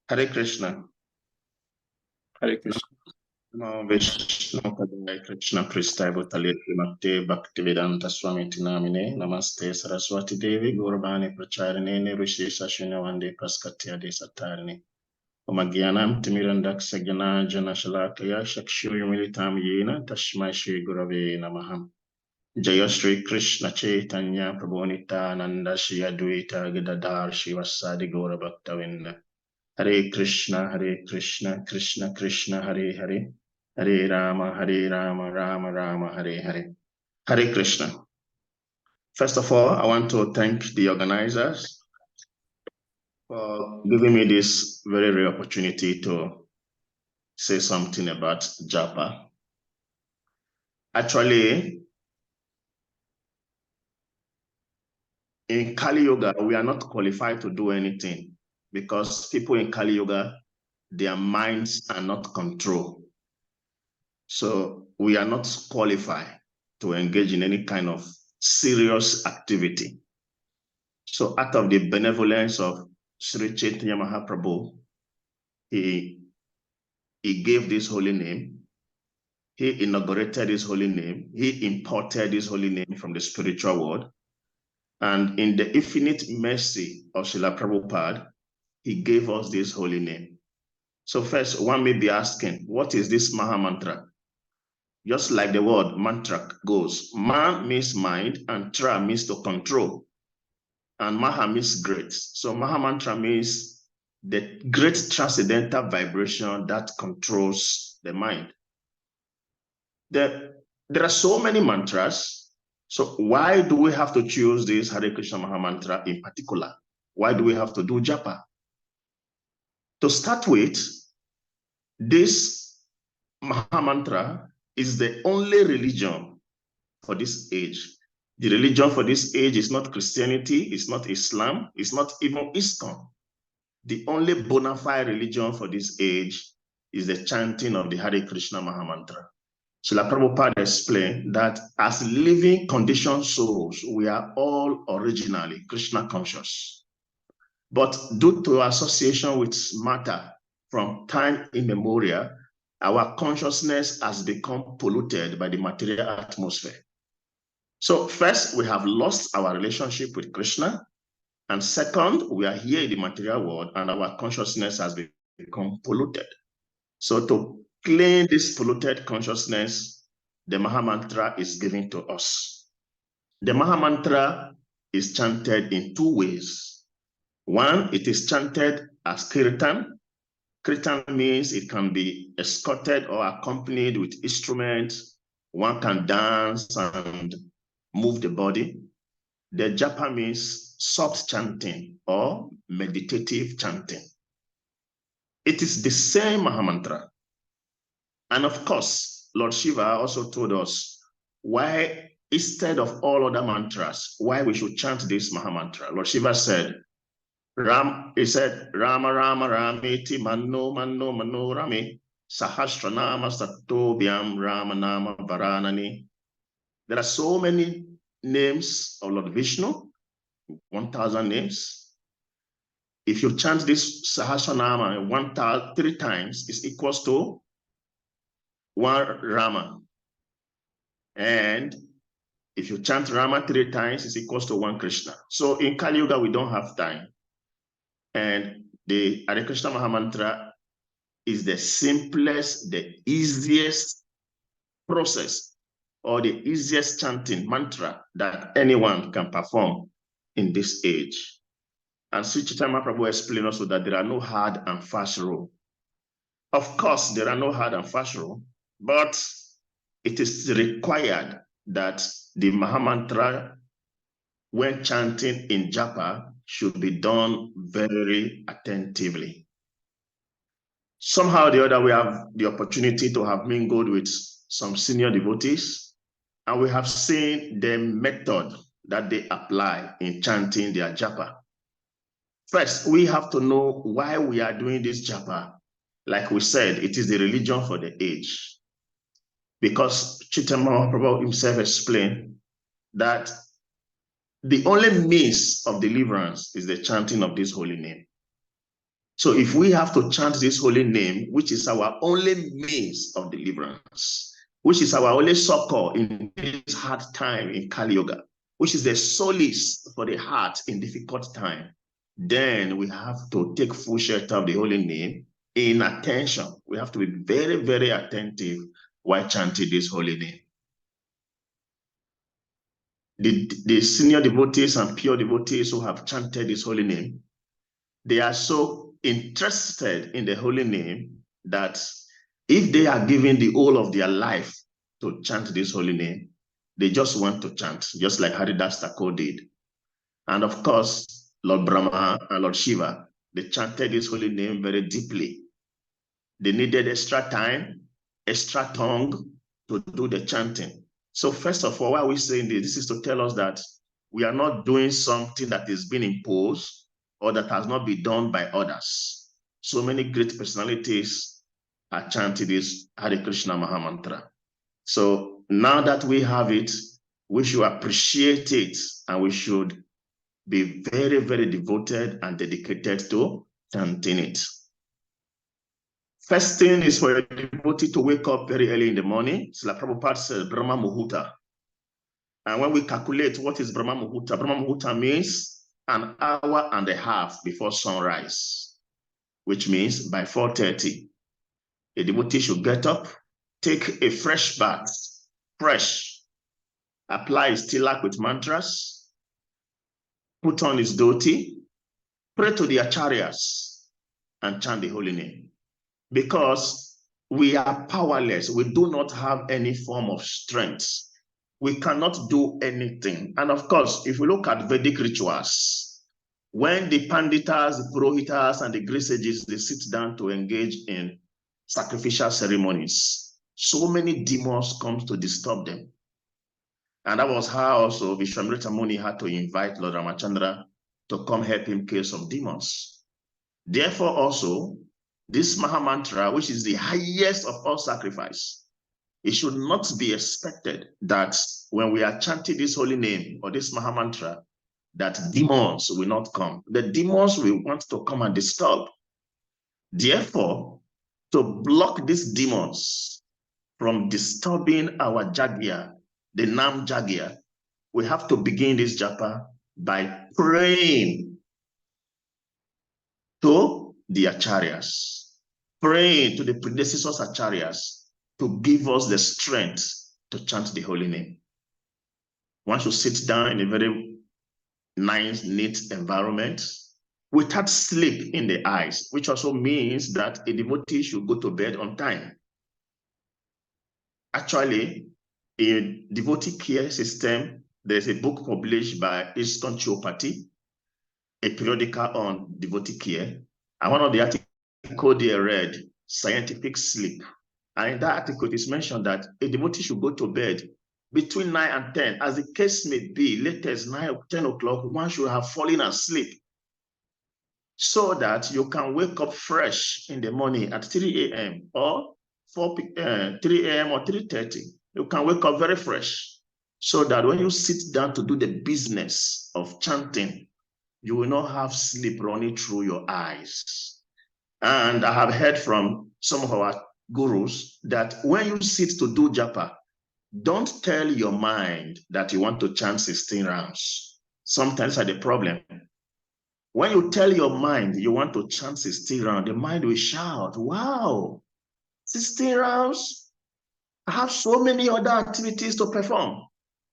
Hare Krishna. Hare Krishna. Namo Vishnu Padaya Krishna Pristaya Bhutale Srimate Bhaktivedanta Swami Tinamine Namaste Saraswati Devi Gauravani Pracharine Rishisa Shinavande Praskatya Desatarine Omagyanam Timirandak Sagyana Jana Shalakaya Shakshuya Militam Yena Tashmai Shri Gurave Namaham Jaya Shri Krishna Chaitanya Prabhu Nanda Shri Advaita Gadadhar Shivasadi Gaura Bhaktavinda Hare Krishna, Krishna Krishna, Hare Hare, Hare Rama, Rama Rama, Hare Hare. Hare Krishna. First of all, I want to thank the organizers for giving me this very rare opportunity to say something about Japa. Actually, in Kali Yoga, we are not qualified to do anything because people in Kali Yoga, their minds are not controlled. So we are not qualified to engage in any kind of serious activity. So out of the benevolence of Sri Chaitanya Mahaprabhu, he gave this holy name. He inaugurated this holy name. He imported this holy name from the spiritual world. And in the infinite mercy of Srila Prabhupada, he gave us this holy name. So first, one may be asking, what is this Maha Mantra? Just like the word mantra goes, ma means mind and tra means to control. And Maha means great. So Maha Mantra means the great transcendental vibration that controls the mind. There are so many mantras. So why do we have to choose this Hare Krishna Maha Mantra in particular? Why do we have to do Japa? To start with, this Maha Mantra is the only religion for this age. The religion for this age is not Christianity, it's not Islam, it's not even ISKCON. The only bona fide religion for this age is the chanting of the Hare Krishna Maha Mantra. Srila Prabhupada explained that as living conditioned souls, we are all originally Krishna conscious. But due to association with matter from time immemorial, our consciousness has become polluted by the material atmosphere. So first, we have lost our relationship with Krishna. And second, we are here in the material world and our consciousness has become polluted. So to clean this polluted consciousness, the Maha Mantra is given to us. The Maha Mantra is chanted in two ways. One, it is chanted as kirtan. Kirtan means it can be escorted or accompanied with instruments. One can dance and move the body. The Japa means soft chanting or meditative chanting. It is the same Maha Mantra. And of course, Lord Shiva also told us why, instead of all other mantras, why we should chant this Maha Mantra. Lord Shiva said, Rama Rama Rameti Mano Mano Mano Rame Sahasranama Satobhyam Rama Nama Varanani. There are so many names of Lord Vishnu, 1,000 names. If you chant this Sahasranama 3 times, it's equals to 1 Rama. And if you chant Rama 3 times, it's equals to 1 Krishna. So in Kali Yuga, we don't have time. And the Hare Krishna Maha Mantra is the simplest, the easiest process or the easiest chanting mantra that anyone can perform in this age. And Sri Chaitanya Prabhu explained also that there are no hard and fast rules. Of course, there are no hard and fast rules, but it is required that the Maha Mantra, when chanting in Japa, should be done very attentively. Somehow or the other, we have the opportunity to have mingled with some senior devotees, and we have seen the method that they apply in chanting their Japa. First, we have to know why we are doing this Japa. Like we said, it is the religion for the age. Because Chaitanya Mahaprabhu himself explained that the only means of deliverance is the chanting of this holy name. So if we have to chant this holy name, which is our only means of deliverance, which is our only succor in this hard time in Kali Yuga, which is the solace for the heart in difficult time, then we have to take full shelter of the holy name in attention. We have to be very, very attentive while chanting this holy name. The senior devotees and pure devotees who have chanted this holy name, they are so interested in the holy name that if they are giving the whole of their life to chant this holy name, they just want to chant, just like Haridas Thakur did. And of course, Lord Brahma and Lord Shiva, they chanted this holy name very deeply. They needed extra time, extra tongue to do the chanting. So first of all, why are we saying this? This is to tell us that we are not doing something that is being imposed or that has not been done by others. So many great personalities are chanting this Hare Krishna Maha Mantra. So now that we have it, we should appreciate it and we should be very, very devoted and dedicated to chanting it. First thing is for a devotee to wake up very early in the morning. It's like Prabhupada says, Brahma Muhurta. And when we calculate what is Brahma Muhurta means an hour and a half before sunrise, which means by 4:30, a devotee should get up, take a fresh bath, fresh, apply his tilak with mantras, put on his dhoti, pray to the acharyas, and chant the holy name. Because we are powerless. We do not have any form of strength. We cannot do anything. And of course, if we look at Vedic rituals, when the panditas, the purohitas, and the great sages, they sit down to engage in sacrificial ceremonies, so many demons come to disturb them. And that was how also Vishwamrita Muni had to invite Lord Ramachandra to come help him kill some demons. Therefore also, this Maha Mantra, which is the highest of all sacrifice, it should not be expected that when we are chanting this holy name or this Maha Mantra, that demons will not come. The demons will want to come and disturb. Therefore, to block these demons from disturbing our Jagya, the Nam Jagya, we have to begin this japa by praying to the acharyas, praying to the predecessors acharyas to give us the strength to chant the holy name. One should sit down in a very nice, neat environment without sleep in the eyes, which also means that a devotee should go to bed on time. Actually, in devotee care system, there's a book published by ISKCON Chopati, a periodical on devotee care. And one of the articles they read, Scientific Sleep. And in that article, it is mentioned that a devotee should go to bed between 9 and 10. As the case may be, latest 9 or 10 o'clock, one should have fallen asleep so that you can wake up fresh in the morning at 3 a.m. or 3 a.m. or 3:30. You can wake up very fresh so that when you sit down to do the business of chanting, you will not have sleep running through your eyes. And I have heard from some of our gurus that when you sit to do japa, don't tell your mind that you want to chant 16 rounds. Sometimes that's the problem. When you tell your mind you want to chant 16 rounds, the mind will shout, wow, 16 rounds? I have so many other activities to perform.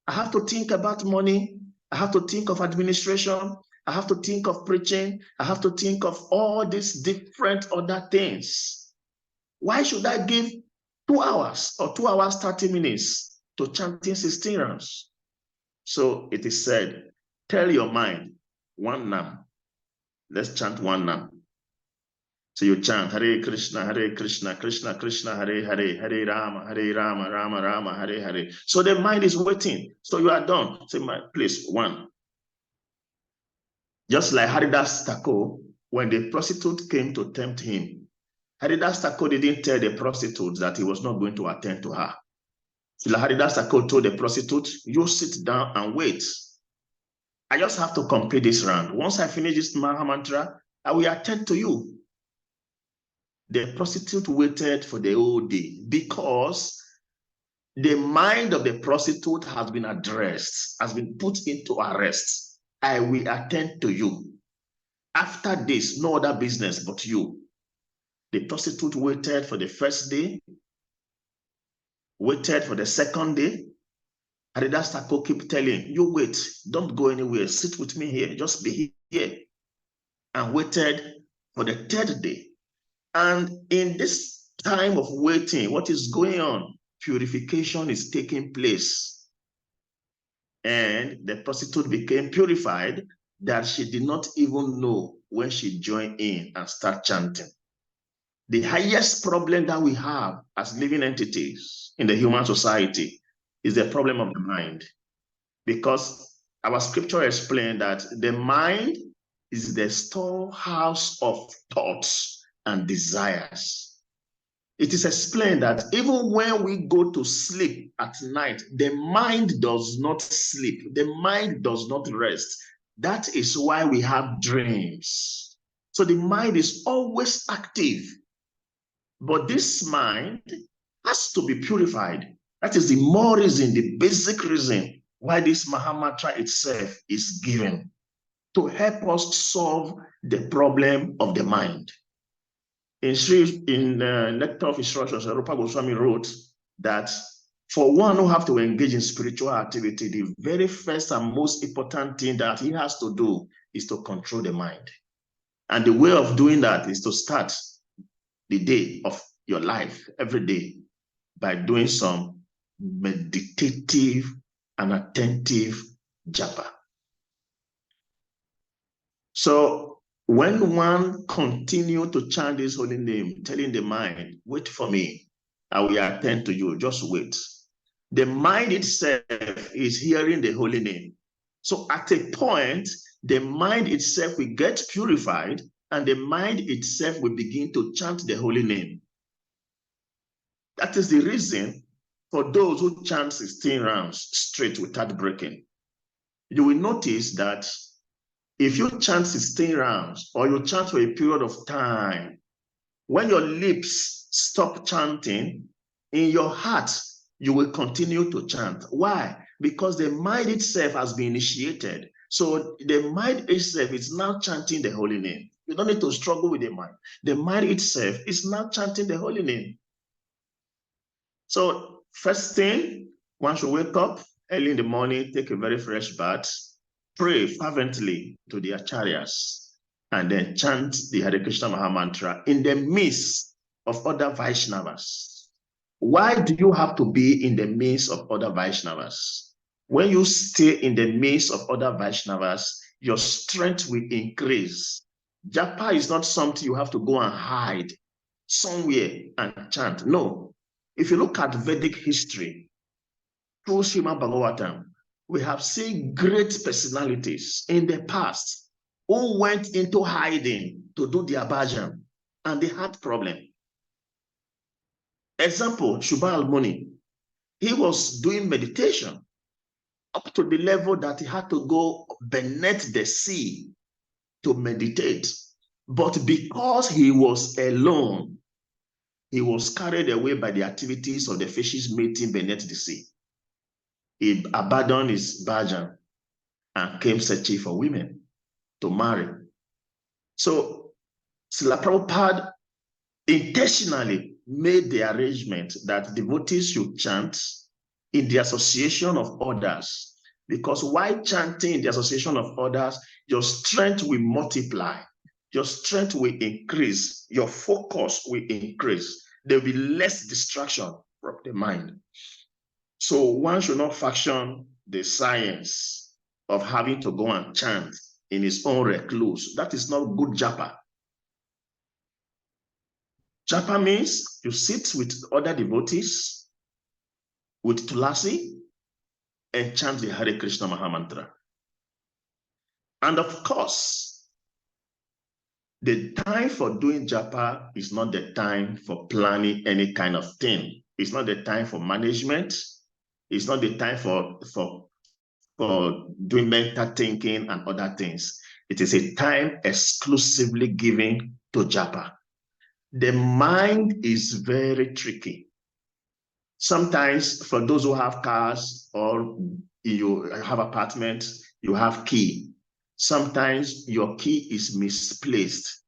I have to think about money. I have to think of administration. I have to think of preaching. I have to think of all these different other things. Why should I give 2 hours or 2 hours, 30 minutes to chanting 16 rounds? So it is said, tell your mind, one nam. Let's chant one nam. So you chant Hare Krishna, Krishna Krishna, Hare Hare, Hare Rama, Rama Rama, Hare Hare. So the mind is waiting. So you are done. Say, please, one. Just like Haridas Thakur, when the prostitute came to tempt him, Haridas Thakur didn't tell the prostitute that he was not going to attend to her. So Haridas Thakur told the prostitute, you sit down and wait. I just have to complete this round. Once I finish this Maha Mantra, I will attend to you. The prostitute waited for the whole day because the mind of the prostitute has been addressed, has been put into arrest. I will attend to you. After this, no other business but you. The prostitute waited for the first day, waited for the second day. Adidasako keep telling you, wait, don't go anywhere. Sit with me here. Just be here. And waited for the third day. And in this time of waiting, what is going on? Purification is taking place. And the prostitute became purified that she did not even know when she joined in and started chanting. The highest problem that we have as living entities in the human society is the problem of the mind. Because our scripture explains that the mind is the storehouse of thoughts and desires. It is explained that even when we go to sleep at night, the mind does not sleep. The mind does not rest. That is why we have dreams. So the mind is always active. But this mind has to be purified. That is the more reason, the basic reason why this Mahamantra itself is given, to help us solve the problem of the mind. In Nectar of Instructions, Rupa Goswami wrote that for one who have to engage in spiritual activity, the very first and most important thing that he has to do is to control the mind. And the way of doing that is to start the day of your life every day by doing some meditative and attentive japa. So when one continue to chant this holy name, telling the mind, wait for me, I will attend to you, just wait. The mind itself is hearing the holy name. So at a point, the mind itself will get purified and the mind itself will begin to chant the holy name. That is the reason for those who chant 16 rounds straight without breaking. You will notice that if you chant 16 rounds or you chant for a period of time, when your lips stop chanting, in your heart, you will continue to chant. Why? Because the mind itself has been initiated. So the mind itself is now chanting the holy name. You don't need to struggle with the mind. The mind itself is now chanting the holy name. So first thing, once you wake up early in the morning, take a very fresh bath, pray fervently to the acharyas, and then chant the Hare Krishna Mahamantra in the midst of other Vaishnavas. Why do you have to be in the midst of other Vaishnavas? When you stay in the midst of other Vaishnavas, your strength will increase. Japa is not something you have to go and hide somewhere and chant. No. If you look at Vedic history, through Srimad Bhagavatam, we have seen great personalities in the past who went into hiding to do their bhajan, and they had problem. Example, Shubha Al-Muni. He was doing meditation up to the level that he had to go beneath the sea to meditate. But because he was alone, he was carried away by the activities of the fishes mating beneath the sea. He abandoned his bhajan and came searching for women to marry. So Srila Prabhupada intentionally made the arrangement that devotees should chant in the association of others, because while chanting in the association of others, your strength will multiply, your strength will increase, your focus will increase. There will be less distraction from the mind. So one should not faction the science of having to go and chant in his own recluse. That is not good japa. Japa means you sit with other devotees, with tulasi, and chant the Hare Krishna Mahamantra. And of course, the time for doing japa is not the time for planning any kind of thing. It's not the time for management. It's not the time for doing mental thinking and other things. It is a time exclusively given to japa. The mind is very tricky. Sometimes for those who have cars or you have apartments, you have key. Sometimes your key is misplaced.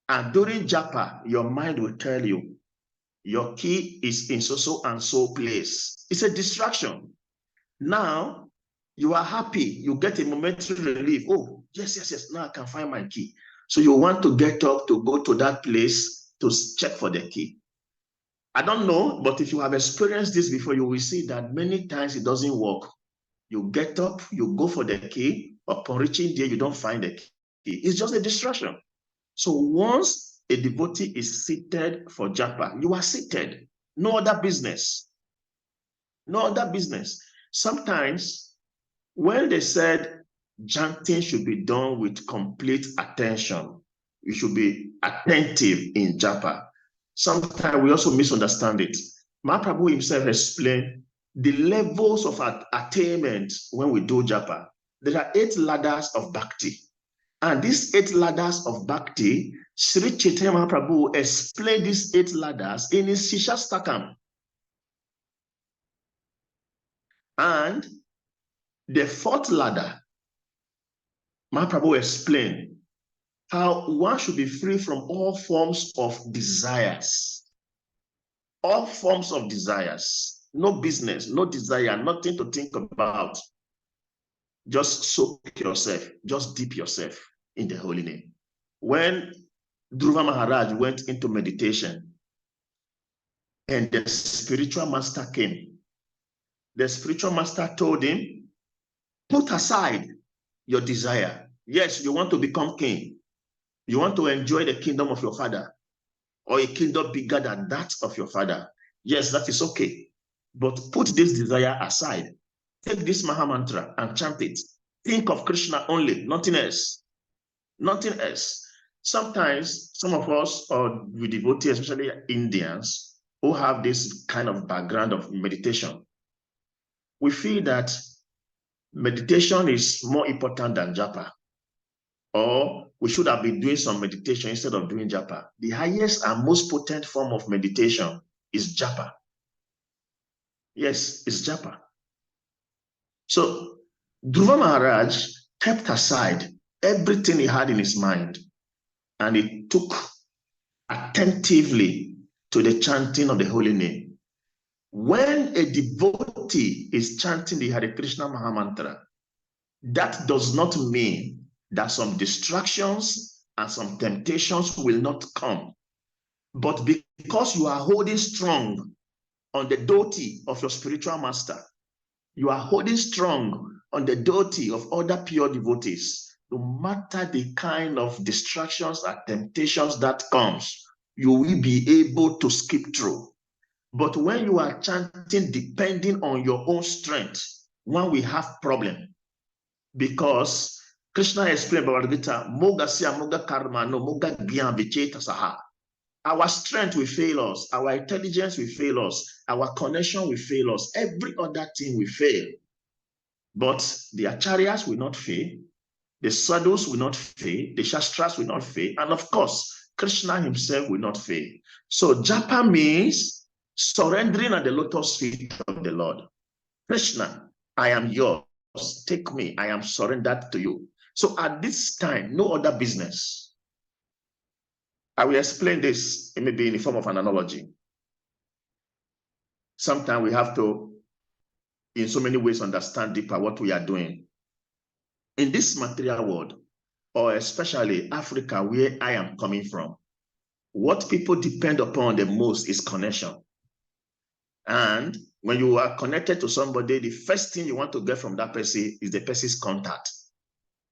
And during Japa, your mind will tell you, your key is in so and so place. It's a distraction. Now, you are happy. You get a momentary relief. Oh, yes. Now I can find my key. So you want to get up to go to that place to check for the key. I don't know, but if you have experienced this before, you will see that many times it doesn't work. You get up, you go for the key. Upon reaching there, you don't find the key. It's just a distraction. So once a devotee is seated for Japa, you are seated. No other business. No other business. Sometimes when they said chanting should be done with complete attention, you should be attentive in Japa. Sometimes we also misunderstand it. Mahaprabhu himself explained the levels of attainment when we do Japa. There are 8 ladders of bhakti. And these 8 ladders of bhakti, Sri Chaitanya Mahaprabhu explained these 8 ladders in his Shishastakam. And the 4th ladder, Mahaprabhu explained how one should be free from all forms of desires. All forms of desires. No business, no desire, nothing to think about. Just soak yourself, just dip yourself in the holy name. When Dhruva Maharaj went into meditation and the spiritual master came, the spiritual master told him, put aside your desire. Yes, you want to become king. You want to enjoy the kingdom of your father or a kingdom bigger than that of your father. Yes, that is okay. But put this desire aside. Take this Maha Mantra and chant it. Think of Krishna only, nothing else. Nothing else. Sometimes some of us, or we devotees, especially Indians, who have this kind of background of meditation, we feel that meditation is more important than Japa. Or we should have been doing some meditation instead of doing Japa. The highest and most potent form of meditation is Japa. Yes, it's Japa. So Dhruva Maharaj kept aside everything he had in his mind and he took attentively to the chanting of the holy name. When a devotee is chanting the Hare Krishna Mahamantra, that does not mean that some distractions and some temptations will not come. But because you are holding strong on the deity of your spiritual master, you are holding strong on the deity of other pure devotees, no matter the kind of distractions and temptations that comes, you will be able to skip through. But when you are chanting depending on your own strength, one will have problem. Because Krishna explained Bhagavad Gita, Moga Sya Moga Karma no Moga Gyan Vicheta Saha. Our strength will fail us, our intelligence will fail us, our connection will fail us, every other thing will fail. But the acharyas will not fail, the sadhus will not fail, the shastras will not fail, and of course, Krishna himself will not fail. So Japa means surrendering at the lotus feet of the Lord. Krishna, I am yours. Take me. I am surrendered to you. So at this time, no other business. I will explain this maybe in the form of an analogy. Sometimes we have to, in so many ways, understand deeper what we are doing. In this material world, or especially Africa, where I am coming from, what people depend upon the most is connection. And when you are connected to somebody, the first thing you want to get from that person is the person's contact,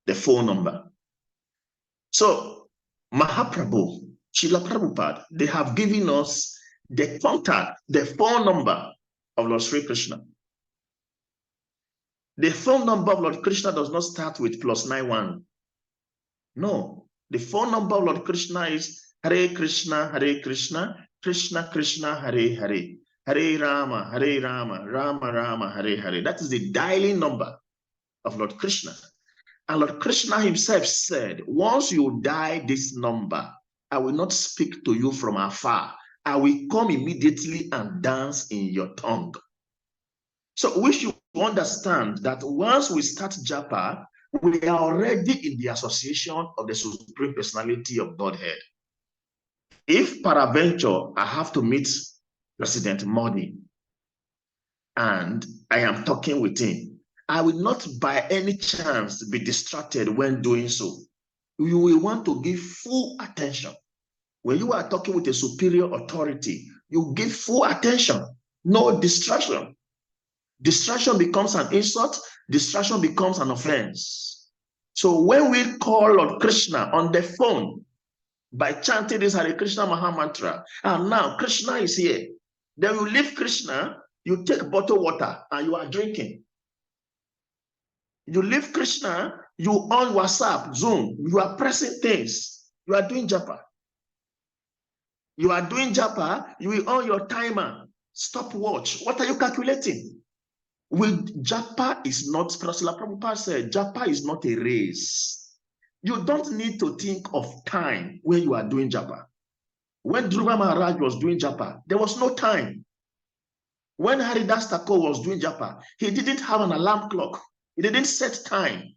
the phone number. So Mahaprabhu, Srila Prabhupada, they have given us the contact, the phone number of Lord Sri Krishna. The phone number of Lord Krishna does not start with +91. No, the phone number of Lord Krishna is Hare Krishna, Krishna Krishna, Hare Hare, Hare Rama, Rama Rama, Hare Hare. That is the dialing number of Lord Krishna. And Lord Krishna himself said, once you dial this number, I will not speak to you from afar. I will come immediately and dance in your tongue. So we should understand that once we start Japa, we are already in the association of the Supreme Personality of Godhead. If peradventure I have to meet President Modi and I am talking with him, I will not by any chance be distracted when doing so. You will want to give full attention. When you are talking with a superior authority, you give full attention, no distraction. Distraction becomes an insult, distraction becomes an offense. So when we call on Krishna on the phone by chanting this Hare Krishna Maha Mantra, and now Krishna is here, then you leave Krishna, you take bottled water and you are drinking. You leave Krishna, you on WhatsApp, Zoom, you are pressing things, you are doing Japa. You are doing Japa, you will on your timer, stopwatch. What are you calculating? With Japa is not, Srila Prabhupada said, Japa is not a race. You don't need to think of time when you are doing Japa. When Dhruva Maharaj was doing Japa, there was no time. When Haridas Thakur was doing Japa, he didn't have an alarm clock. He didn't set time,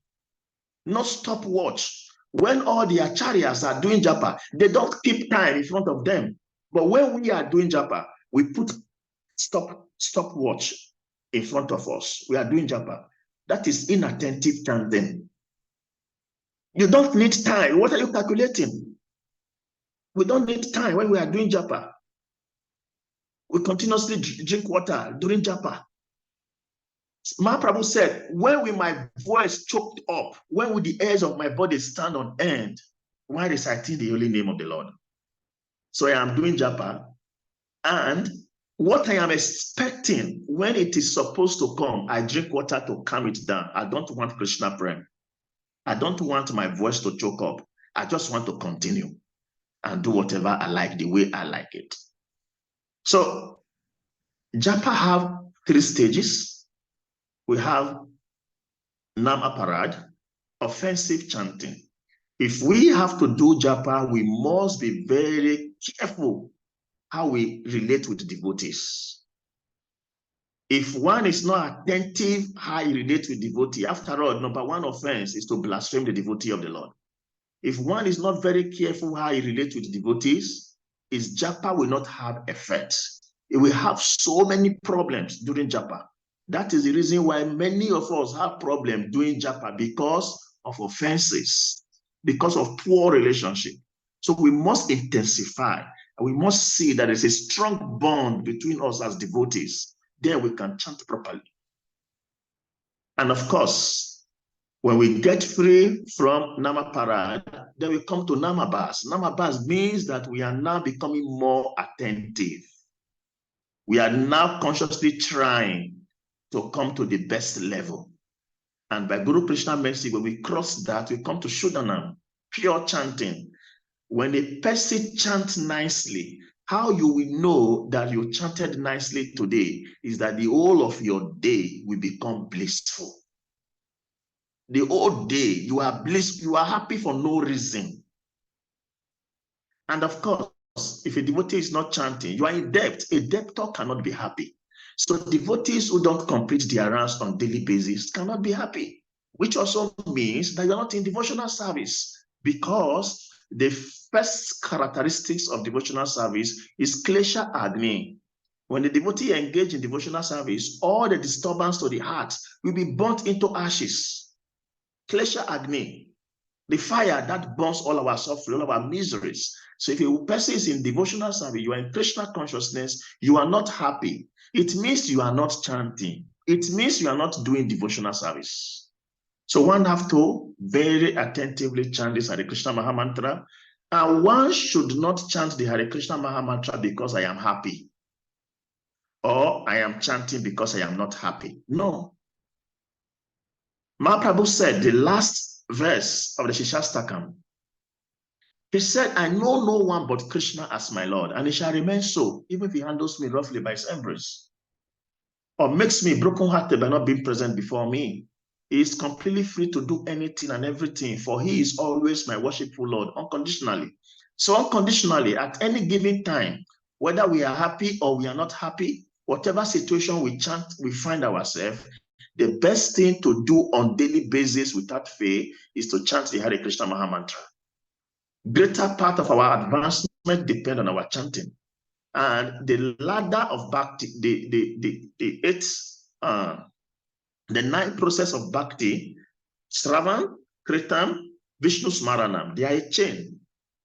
no stopwatch. When all the acharyas are doing Japa, they don't keep time in front of them. But when we are doing Japa, we put stopwatch in front of us. We are doing Japa. That is inattentive chanting. You don't need time. What are you calculating? We don't need time when we are doing Japa. We continuously drink water during Japa. Mahaprabhu said, when will my voice choked up? When will the hairs of my body stand on end while reciting the holy name of the Lord? So I am doing Japa, and what I am expecting when it is supposed to come, I drink water to calm it down. I don't want Krishna Prem. I don't want my voice to choke up. I just want to continue and do whatever I like the way I like it. So Japa have 3 stages. We have Namaparad, offensive chanting. If we have to do Japa, we must be very careful how we relate with devotees. If one is not attentive how he relates with devotee, after all, number 1 offense is to blaspheme the devotee of the Lord. If one is not very careful how he relates with devotees, his Japa will not have effect. It will have so many problems during Japa. That is the reason why many of us have problems doing Japa, because of offenses, because of poor relationship. So we must intensify, and we must see that there's a strong bond between us as devotees. Then we can chant properly. And of course, when we get free from Namaparad, then we come to Namabas. Namabas means that we are now becoming more attentive. We are now consciously trying to come to the best level. And by Guru Krishna mercy, when we cross that, we come to Shuddhanam, pure chanting. When a person chants nicely, how you will know that you chanted nicely today is that the whole of your day will become blissful. The whole day you are blissful, you are happy for no reason. And of course, if a devotee is not chanting, you are in debt. A debtor cannot be happy. So devotees who don't complete their rounds on daily basis cannot be happy, which also means that you're not in devotional service, because the first characteristics of devotional service is klesha agni. When the devotee engage in devotional service, all the disturbance to the heart will be burnt into ashes. Klesha agni, the fire that burns all our suffering, all our miseries. So if a person is in devotional service, you are in Krishna consciousness, you are not happy, it means you are not chanting. It means you are not doing devotional service. So one have to very attentively chant this Hare Krishna Maha Mantra, and one should not chant the Hare Krishna Maha Mantra because I am happy, or I am chanting because I am not happy. No. Mahaprabhu said, the last verse of the Shishastakam, he said, I know no one but Krishna as my Lord, and it shall remain so, even if he handles me roughly by his embrace, or makes me brokenhearted by not being present before me. He is completely free to do anything and everything, for he is always my worshipful Lord, unconditionally. So unconditionally, at any given time, whether we are happy or we are not happy, whatever situation we find ourselves, the best thing to do on daily basis without fail is to chant the Hare Krishna Maha Mantra. Greater part of our advancement depend on our chanting. And the ladder of bhakti, the 9 process of bhakti, Sravan, Kritam, Vishnu Smaranam, they are a chain.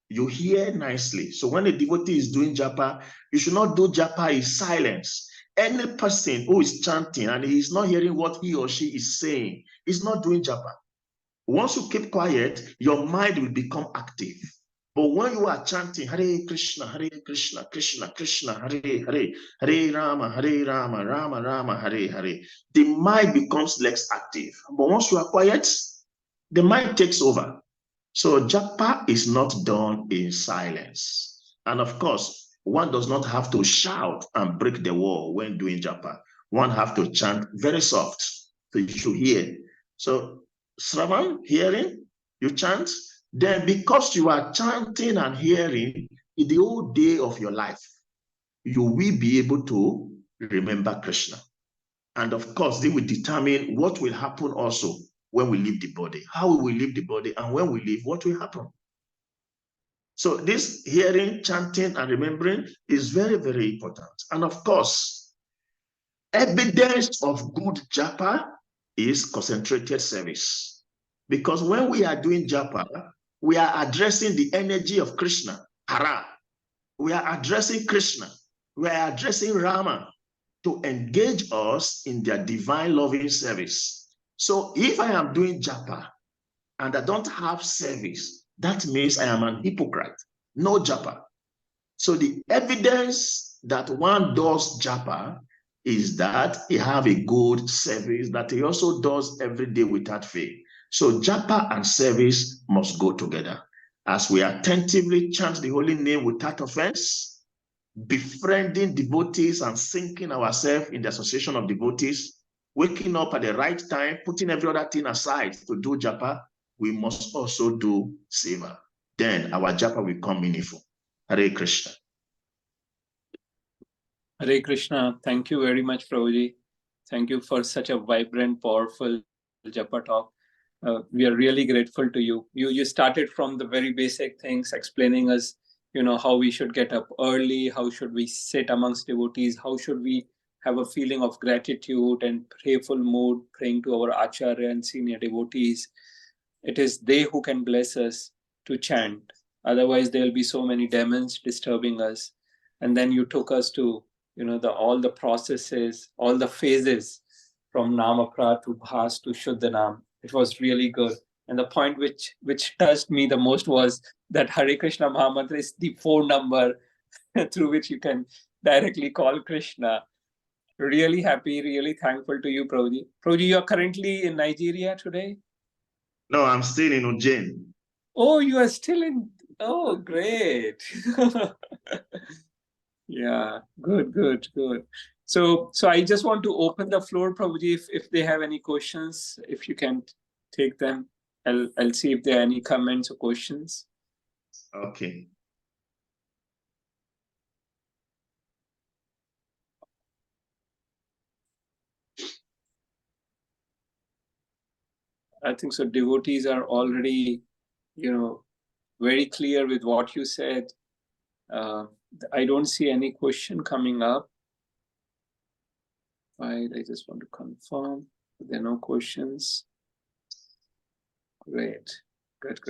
You hear nicely. So when a devotee is doing japa, you should not do japa in silence. Any person who is chanting and he is not hearing what he or she is saying is not doing japa. Once you keep quiet, your mind will become active. But when you are chanting Hare Krishna, Krishna Krishna, Hare Hare, Hare Rama, Rama Rama, Hare Hare, the mind becomes less active. But once you are quiet, the mind takes over. So japa is not done in silence. And of course, one does not have to shout and break the wall when doing japa. One have to chant very soft, so you should hear. So Sravan, hearing, you chant, then because you are chanting and hearing in the whole day of your life, you will be able to remember Krishna. And of course, they will determine what will happen also when we leave the body, how we will leave the body, and when we leave, what will happen. So this hearing, chanting, and remembering is very, very important. And of course, evidence of good japa is concentrated service. Because when we are doing japa, we are addressing the energy of Krishna, Hara. We are addressing Krishna. We are addressing Rama to engage us in their divine loving service. So if I am doing japa and I don't have service, that means I am an hypocrite. No japa. So the evidence that one does japa is that he have a good service that he also does every day without fail. So japa and service must go together. As we attentively chant the holy name without offense, befriending devotees and sinking ourselves in the association of devotees, waking up at the right time, putting every other thing aside to do japa, we must also do seva. Then our japa will become meaningful. Hare Krishna. Hare Krishna. Thank you very much, Prabhuji. Thank you for such a vibrant, powerful japa talk. We are really grateful to you. You started from the very basic things, explaining us, how we should get up early, how should we sit amongst devotees, how should we have a feeling of gratitude and prayerful mood, praying to our acharya and senior devotees. It is they who can bless us to chant. Otherwise, there will be so many demons disturbing us. And then you took us to, all the processes, all the phases from Namakra to Bhas to Shuddhanam. It was really good. And the point which touched me the most was that Hare Krishna Mahamantra is the phone number through which you can directly call Krishna. Really happy, really thankful to you, Prabhuji. Prabhuji, you are currently in Nigeria today? No, I'm still in Ujjain. Oh, you are still in... Oh, great. Yeah, good. So I just want to open the floor, Prabhuji, if they have any questions, if you can take them. I'll see if there are any comments or questions. Okay. I think so. Devotees are already, very clear with what you said. I don't see any question coming up. Right, I just want to confirm. There are no questions. Great. Good.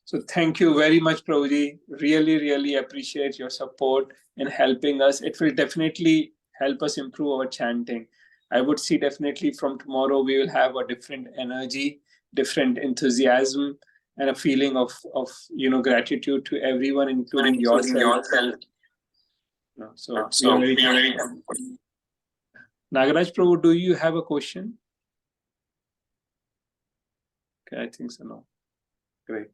So thank you very much, Prabhuji. Really appreciate your support in helping us. It will definitely help us improve our chanting. I would see definitely from tomorrow we will have a different energy, different enthusiasm, and a feeling of gratitude to everyone, including yourself. So Nagaraj Prabhu, do you have a question? Okay, I think so. No. Great.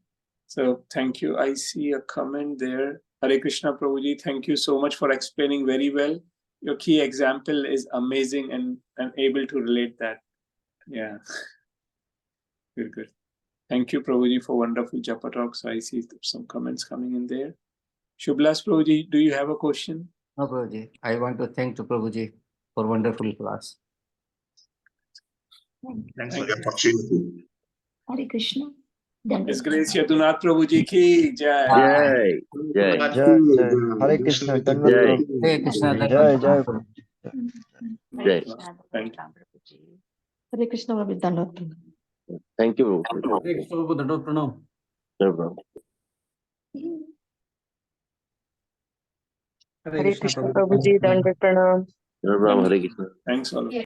So thank you. I see a comment there. Hare Krishna Prabhuji, thank you so much for explaining very well. Your key example is amazing and I'm able to relate that. Yeah. Very good. Thank you, Prabhuji, for wonderful Japa talks. I see some comments coming in there. Shubhlas Prabhuji, do you have a question? No, Prabhuji. I want to thank to Prabhuji for wonderful class. Thanks for the opportunity. Hare Krishna. His Grace Yadhunath Prabhuji ki jai. Jai, jai, Jai, Jai. Hare Krishna. Jai. Hare Krishna. Jai, Jai. Jai. Thank you. Hare Krishna, Prabhuji. Thank you. Hare Krishna, Prabhu. Dandavata Pranam. No problem. Hare Krishna, Prabhuji. No problem. Hare Krishna. Thanks all of you.